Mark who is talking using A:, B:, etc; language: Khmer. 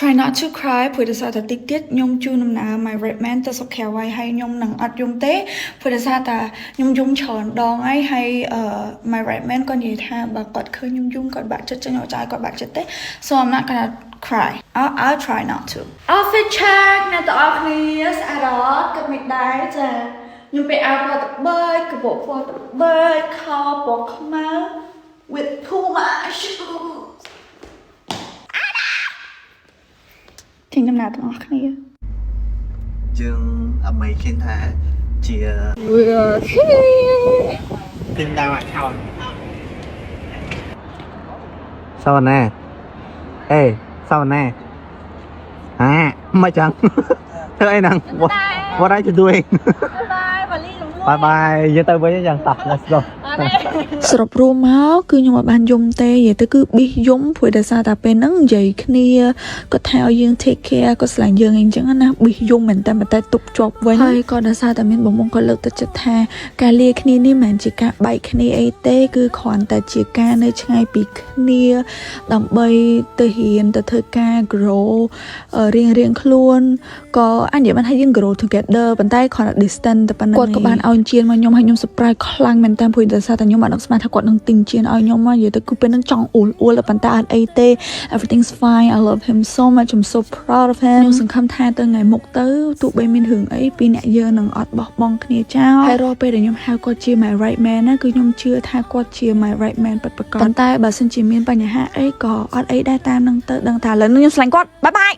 A: try not to cry ព្រោះដោយសារតែតិចទៀតខ្ញុំជូនដំណើរ my right man ទៅសុខែវ៉ៃហើយខ្ញុំនឹងអត់យំទេព្រោះដោយសារតែខ្ញុំយំច្រើនដងហើយmy right man គាត់និយាយថាបើគាត់ឃើញខ្ញុំយំគាត់បាក់ចិត្តចឹងខ្ញុំចង់ឲ្យគាត់បាក់ចិត្តទេ so I'm not gonna cry I'll try not to outfit check អ្នកទាំងអស់គ្នាស្អាតអត់គិតមិនដែរចាខ្ញុំពាក់អាវពណ៌ត្បូងកាបូបពណ៌ត្បូងខោពណ៌ខ្មៅ with Puma shoes ทิ้งน้ำหนักទាំងអស់គ្នា
B: យើងអត់មិនឃើញថាជាទីមដើមខោសវណ្ណាអេសវណ្ណាមិនចឹងធ្វើអីហ្នឹង What are you doing Bye bye យើងទៅវិញយ៉ាងតោះ Let's go
A: សរុបរួមមកគឺខ្ញុំអត់បានយំទេនិយាយទៅគឺប៊ីសយំព្រោះដោយសារតែពេលហ្នឹងនិយាយគ្នាគាត់ថាឲ្យយើង take care គាត់ស្រឡាញ់យើងអីចឹងណាប៊ីសយំមែនតែទប់ជាប់វិញហើយក៏ដោយសារតែមានបងបងគាត់លើកទឹកចិត្តថាការលាគ្នានេះមិនមែនជាការបែកគ្នាអីទេគឺគ្រាន់តែជាការនៅឆ្ងាយពីគ្នាដើម្បីទៅរៀនទៅធ្វើការ grow រៀងខ្លួនក៏អាចនិយាយបានថាយើង grow together ប៉ុន្តែគ្រាន់តែ distance តែប៉ុណ្្នឹងគាត់ក៏បានឲ្យជៀនមកខ្ញុំហើយខ្ញុំ surprise ខ្លាំងមែនតើព្រោះដោយសារតែខ្ញុំអត់នឹកស្មានថាគាត់នឹងទិញជៀនឲ្យខ្ញុំមកនិយាយទៅគឺពេលហ្នឹងចង់អួលប៉ុន្តែអត់អីទេ everything's fine I love him so much I'm so proud of him ខ្ញុំសង្ឃឹមថាទៅថ្ងៃមុខទៅទោះបីមានរឿងអីពីអ្នកយើងនឹងអត់បោះបង់គ្នាចោលហើយរាល់ពេលដែលខ្ញុំហៅគាត់ជា my right man ណាគឺខ្ញុំជឿថាគាត់ជា my right man ពិតប្រាកដប៉ុន្តែបើសិនជាមានបញ្ហាអីក៏អត់អីដែរតាមនឹងទៅដឹងថាឥឡូវខ្ញុំស្រឡាញ់គាត់ bye bye